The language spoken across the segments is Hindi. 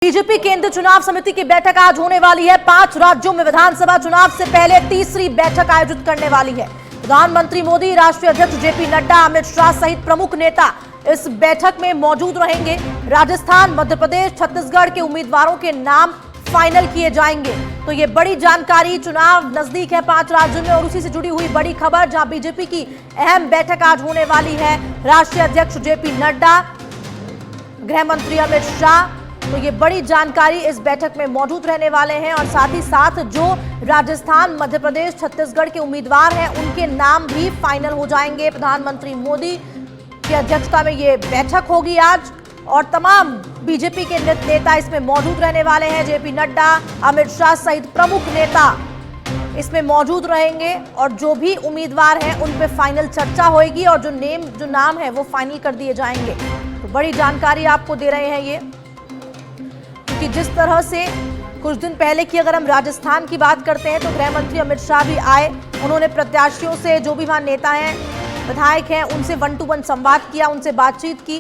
बीजेपी केंद्र चुनाव समिति की बैठक आज होने वाली है। 5 राज्यों में विधानसभा चुनाव से पहले तीसरी बैठक आयोजित करने वाली है। प्रधानमंत्री मोदी, राष्ट्रीय अध्यक्ष जेपी नड्डा, अमित शाह सहित प्रमुख नेता इस बैठक में मौजूद रहेंगे। राजस्थान, मध्य प्रदेश, छत्तीसगढ़ के उम्मीदवारों के नाम फाइनल किए जाएंगे। तो ये बड़ी जानकारी, चुनाव नजदीक है 5 राज्यों में और उसी से जुड़ी हुई बड़ी खबर, जहां बीजेपी की अहम बैठक आज होने वाली है। राष्ट्रीय अध्यक्ष जेपी नड्डा, गृह मंत्री अमित शाह, तो ये बड़ी जानकारी इस बैठक में मौजूद रहने वाले हैं और साथ ही साथ जो राजस्थान, मध्य प्रदेश, छत्तीसगढ़ के उम्मीदवार हैं उनके नाम भी फाइनल हो जाएंगे। प्रधानमंत्री मोदी की अध्यक्षता में ये बैठक होगी आज और तमाम बीजेपी के नेता इसमें मौजूद रहने वाले हैं। जेपी नड्डा, अमित शाह सहित प्रमुख नेता इसमें मौजूद रहेंगे और जो भी उम्मीदवार हैं उन पे फाइनल चर्चा होगी और जो नाम है वो फाइनल कर दिए जाएंगे। तो बड़ी जानकारी आपको दे रहे हैं ये, कि जिस तरह से कुछ दिन पहले की अगर हम राजस्थान की बात करते हैं तो गृह मंत्री अमित शाह भी आए। उन्होंने प्रत्याशियों से, जो भी वहां नेता हैं, विधायक हैं, उनसे 1 to 1 संवाद किया, उनसे बातचीत की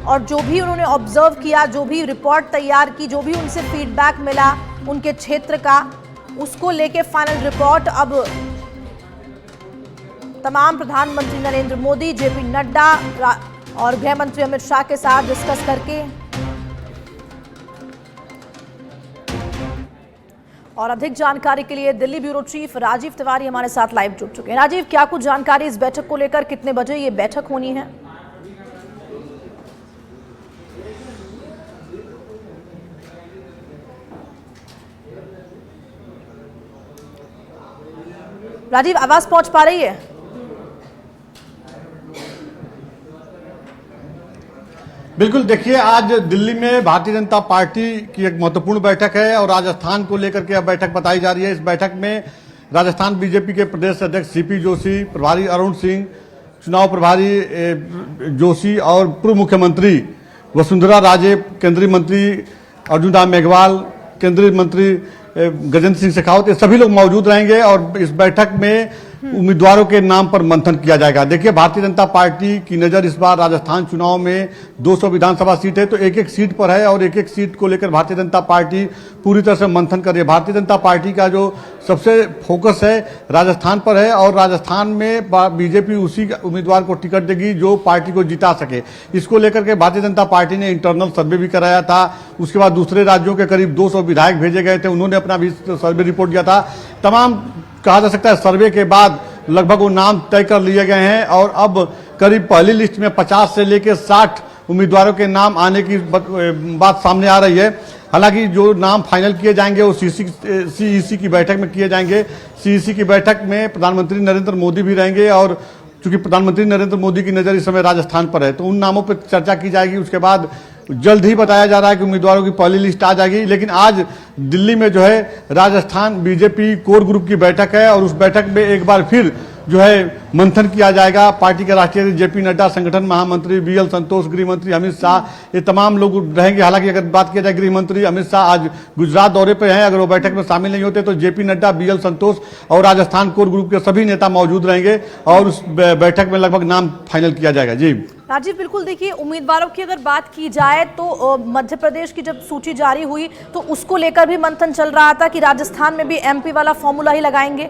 और जो भी उन्होंने ऑब्जर्व किया, जो भी रिपोर्ट तैयार की, जो भी उनसे फीडबैक मिला उनके क्षेत्र का, उसको लेके फाइनल रिपोर्ट अब तमाम प्रधानमंत्री नरेंद्र मोदी, जेपी नड्डा और गृह मंत्री अमित शाह के साथ डिस्कस करके और अधिक जानकारी के लिए दिल्ली ब्यूरो चीफ राजीव तिवारी हमारे साथ लाइव जुड़ चुके हैं। राजीव, क्या कुछ जानकारी इस बैठक को लेकर, कितने बजे ये बैठक होनी है? राजीव, आवाज पहुंच पा रही है? बिल्कुल, देखिए आज दिल्ली में भारतीय जनता पार्टी की एक महत्वपूर्ण बैठक है और राजस्थान को लेकर के अब बैठक बताई जा रही है। इस बैठक में राजस्थान बीजेपी के प्रदेश अध्यक्ष सीपी जोशी, प्रभारी अरुण सिंह, चुनाव प्रभारी जोशी और पूर्व मुख्यमंत्री वसुंधरा राजे, केंद्रीय मंत्री अर्जुन राम मेघवाल, केंद्रीय मंत्री गजेंद्र सिंह शेखावत, ये सभी लोग मौजूद रहेंगे और इस बैठक में उम्मीदवारों के नाम पर मंथन किया जाएगा। देखिए, भारतीय जनता पार्टी की नजर इस बार राजस्थान चुनाव में 200 विधानसभा सीट है तो एक सीट पर है और एक सीट को लेकर भारतीय जनता पार्टी पूरी तरह से मंथन कर रही है। भारतीय जनता पार्टी का जो सबसे फोकस है राजस्थान पर है और राजस्थान में बीजेपी उसी उम्मीदवार को टिकट देगी जो पार्टी को जिता सके। इसको लेकर के भारतीय जनता पार्टी ने इंटरनल सर्वे भी कराया था। उसके बाद दूसरे राज्यों के करीब 200 विधायक भेजे गए थे, उन्होंने अपना भी सर्वे रिपोर्ट दिया था। तमाम कहा जा सकता है सर्वे के बाद लगभग वो नाम तय कर लिए गए हैं और अब करीब पहली लिस्ट में 50 से लेकर 60 उम्मीदवारों के नाम आने की बात सामने आ रही है। हालांकि जो नाम फाइनल किए जाएंगे वो सीईसी की बैठक में किए जाएंगे। सीईसी की बैठक में प्रधानमंत्री नरेंद्र मोदी भी रहेंगे और चूंकि प्रधानमंत्री नरेंद्र मोदी की नज़र इस समय राजस्थान पर है तो उन नामों पर चर्चा की जाएगी। उसके बाद जल्द ही बताया जा रहा है कि उम्मीदवारों की पहली लिस्ट आ जाएगी। लेकिन आज दिल्ली में जो है राजस्थान बीजेपी कोर ग्रुप की बैठक है और उस बैठक में एक बार फिर जो है मंथन किया जाएगा। पार्टी के राष्ट्रीय अध्यक्ष जेपी नड्डा, संगठन महामंत्री बीएल संतोष, गृह मंत्री अमित शाह, ये तमाम लोग रहेंगे। हालांकि अगर बात किया जाए गृह मंत्री अमित शाह आज गुजरात दौरे पर हैं, अगर वो बैठक में शामिल नहीं होते तो जेपी नड्डा, बीएल संतोष और राजस्थान कोर ग्रुप के सभी नेता मौजूद रहेंगे और उस बैठक में लगभग नाम फाइनल किया जाएगा। जी राजीव, बिल्कुल, देखिए उम्मीदवारों की अगर बात की जाए तो मध्य प्रदेश की जब सूची जारी हुई तो उसको लेकर भी मंथन चल रहा था कि राजस्थान में भी एमपी वाला फॉर्मूला ही लगाएंगे।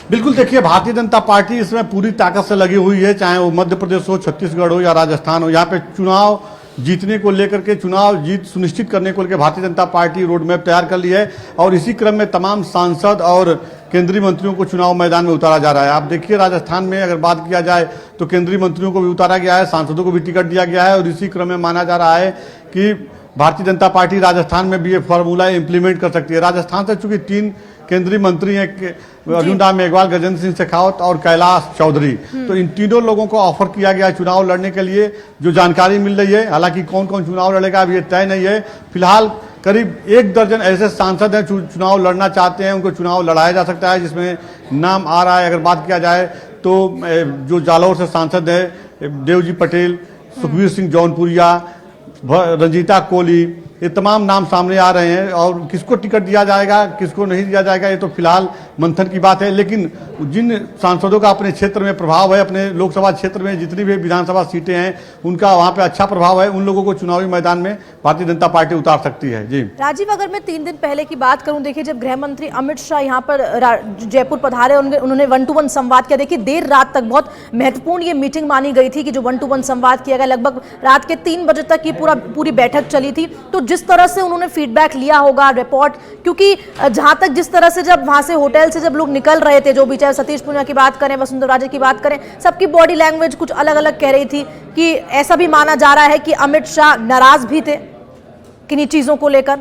बिल्कुल, देखिए भारतीय जनता पार्टी इसमें पूरी ताकत से लगी हुई है, चाहे वो मध्य प्रदेश हो, छत्तीसगढ़ हो या राजस्थान हो। यहाँ पे चुनाव जीतने को लेकर के, चुनाव जीत सुनिश्चित करने को लेकर Bharatiya Janata party road map तैयार कर ली है और इसी क्रम में तमाम सांसद और केंद्रीय मंत्रियों को चुनाव मैदान में उतारा जा रहा है। आप देखिए राजस्थान में अगर बात किया जाए तो केंद्रीय मंत्रियों को भी उतारा गया है, सांसदों को भी टिकट दिया गया है और इसी क्रम में माना जा रहा है कि भारतीय जनता पार्टी राजस्थान में भी ये फॉर्मूला इम्प्लीमेंट कर सकती है। राजस्थान से चूंकि 3 केंद्रीय मंत्री हैं, अर्जुन राम मेघवाल, गजेंद्र सिंह शेखावत और कैलाश चौधरी, तो इन तीनों लोगों को ऑफर किया गया चुनाव लड़ने के लिए। जो जानकारी मिल रही है, हालांकि कौन कौन चुनाव लड़ेगा अभी ये तय नहीं है। फिलहाल करीब 1 दर्जन ऐसे सांसद हैं चुनाव लड़ना चाहते हैं, उनको चुनाव लड़ाया जा सकता है जिसमें नाम आ रहा है। अगर बात किया जाए तो जो जालौर से सांसद है देवजी पटेल, सुखबीर सिंह जौनपुरिया, रंजीता कोहली, ये तमाम नाम सामने आ रहे हैं और किसको टिकट दिया जाएगा किसको नहीं दिया जाएगा ये तो फिलहाल मंथन की बात है। लेकिन जिन सांसदों का अपने क्षेत्र में प्रभाव है, अपने लोकसभा क्षेत्र में जितनी भी विधानसभा सीटें हैं उनका वहां पे अच्छा प्रभाव है, उन लोगों को चुनावी मैदान में भारतीय जनता पार्टी उतार सकती है। जी राजीव, अगर मैं 3 दिन पहले की बात करूं, देखिए जब गृह मंत्री अमित शाह यहाँ पर जयपुर पधारे, उन्होंने 1-to-1 संवाद किया। देखिए देर रात तक बहुत महत्वपूर्ण ये मीटिंग मानी गई थी कि जो 1-to-1 संवाद किया गया, लगभग रात के 3 बजे तक ये पूरी बैठक चली थी। तो जिस तरह से उन्होंने फीडबैक लिया होगा, रिपोर्ट, क्योंकि जहां तक जिस तरह से जब वहां से होटल से जब लोग निकल रहे थे, जो भी चाहे सतीश पूनिया की बात करें, वसुंधरा राजे की बात करें, सबकी बॉडी लैंग्वेज कुछ अलग अलग कह रही थी कि ऐसा भी माना जा रहा है कि अमित शाह नाराज भी थे किन्हीं चीजों को लेकर।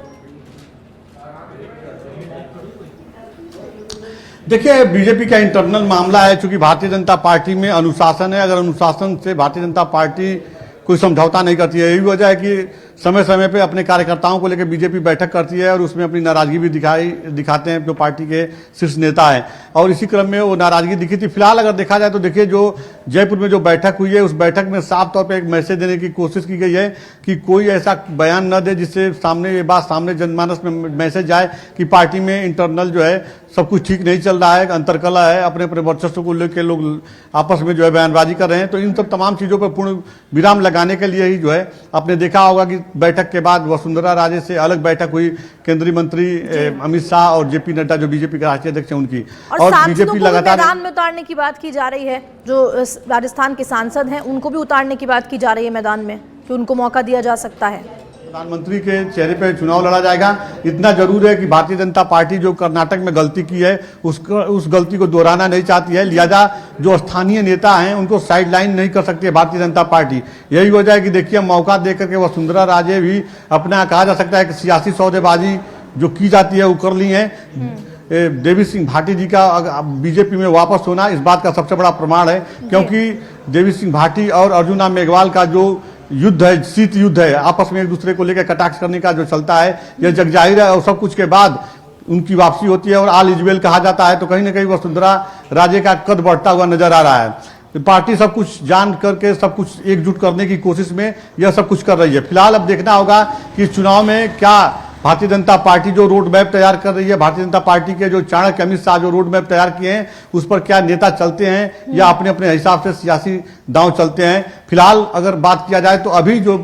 देखिए बीजेपी का इंटरनल मामला है, चूंकि भारतीय जनता पार्टी में अनुशासन है। अगर अनुशासन से भारतीय जनता पार्टी कोई समझौता नहीं करती है, यही वजह है कि समय समय पे अपने कार्यकर्ताओं को लेकर बीजेपी बैठक करती है और उसमें अपनी नाराजगी भी दिखाते हैं जो पार्टी के शीर्ष नेता हैं, और इसी क्रम में वो नाराजगी दिखी थी। फिलहाल अगर देखा जाए तो देखिए जो जयपुर में जो बैठक हुई है उस बैठक में साफ तौर पे एक मैसेज देने की कोशिश की गई है कि कोई ऐसा बयान न दे जिससे सामने ये बात सामने जनमानस में मैसेज जाए कि पार्टी में इंटरनल जो है सब कुछ ठीक नहीं चल रहा है, अंतरकलह है, अपने अपने वर्चस्व को लेकर लोग आपस में जो है बयानबाजी कर रहे हैं। तो इन सब तमाम चीजों पर पूर्ण विराम लगाने के लिए ही जो है आपने देखा होगा कि बैठक के बाद वसुंधरा राजे से अलग बैठक हुई केंद्रीय मंत्री अमित शाह और जेपी नड्डा जो बीजेपी के राष्ट्रीय अध्यक्ष हैं उनकी, और बीजेपी लगातार मैदान में उतारने की बात की जा रही है। जो राजस्थान के सांसद हैं उनको भी उतारने की बात की जा रही है मैदान में कि उनको मौका दिया जा सकता है। प्रधानमंत्री के चेहरे पर चुनाव लड़ा जाएगा। इतना जरूर है कि भारतीय जनता पार्टी जो कर्नाटक में गलती की है उस गलती को दोहराना नहीं चाहती है, लिहाजा जो स्थानीय नेता हैं उनको साइडलाइन नहीं कर सकती है भारतीय जनता पार्टी। यही वजह है कि देखिए मौका देकर के वसुंधरा राजे भी अपना कहा जा सकता है कि सियासी सौदेबाजी जो की जाती है वो कर ली है। देवी सिंह भाटी जी का बीजेपी में वापस होना इस बात का सबसे बड़ा प्रमाण है, क्योंकि देवी सिंह भाटी और अर्जुना मेघवाल का जो युद्ध है, शीत युद्ध है, आपस में एक दूसरे को लेकर कटाक्ष करने का जो चलता है यह जगजाहिर है। और सब कुछ के बाद उनकी वापसी होती है और आल इजवेल कहा जाता है, तो कहीं ना कहीं वसुंधरा राजे का कद बढ़ता हुआ नजर आ रहा है। पार्टी सब कुछ जान करके सब कुछ एकजुट करने की कोशिश में यह सब कुछ कर रही है। फिलहाल अब देखना होगा कि इस चुनाव में क्या भारतीय जनता पार्टी जो रोड मैप तैयार कर रही है, भारतीय जनता पार्टी के जो चाणक्य अमित शाह जो रोड मैप तैयार किए हैं उस पर क्या नेता चलते हैं या अपने अपने हिसाब से सियासी दांव चलते हैं। फिलहाल अगर बात किया जाए तो अभी जो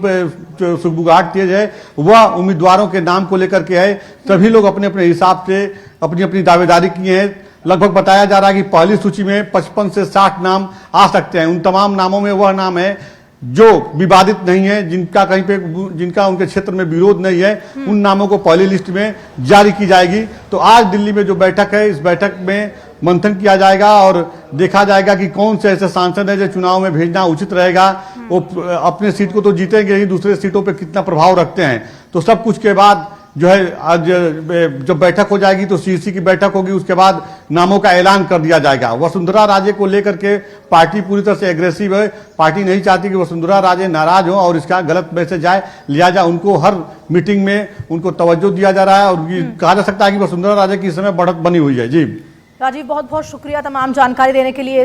सुगबुगाहट तेज है वह उम्मीदवारों के नाम को लेकर के है। सभी लोग अपने अपने हिसाब से अपनी अपनी दावेदारी किए हैं। लगभग बताया जा रहा है कि पहली सूची में 55 से 60 नाम आ सकते हैं। उन तमाम नामों में वह नाम है जो विवादित नहीं है, जिनका उनके क्षेत्र में विरोध नहीं है, उन नामों को पहली लिस्ट में जारी की जाएगी। तो आज दिल्ली में जो बैठक है इस बैठक में मंथन किया जाएगा और देखा जाएगा कि कौन से ऐसे सांसद हैं जो चुनाव में भेजना उचित रहेगा। वो अपने सीट को तो जीतेंगे ही, दूसरे सीटों पे कितना प्रभाव रखते हैं। तो सब कुछ के बाद जो है आज जब बैठक हो जाएगी तो सीसी की बैठक होगी, उसके बाद नामों का ऐलान कर दिया जाएगा। वसुंधरा राजे को लेकर के पार्टी पूरी तरह से एग्रेसिव है। पार्टी नहीं चाहती कि वसुंधरा राजे नाराज हो और इसका गलत मैसेज जाए, लिहाजा उनको हर मीटिंग में उनको तवज्जो दिया जा रहा है और कहा जा सकता है कि वसुंधरा राजे की इस समय बढ़त बनी हुई है। जी राजीव, बहुत बहुत शुक्रिया तमाम जानकारी देने के लिए।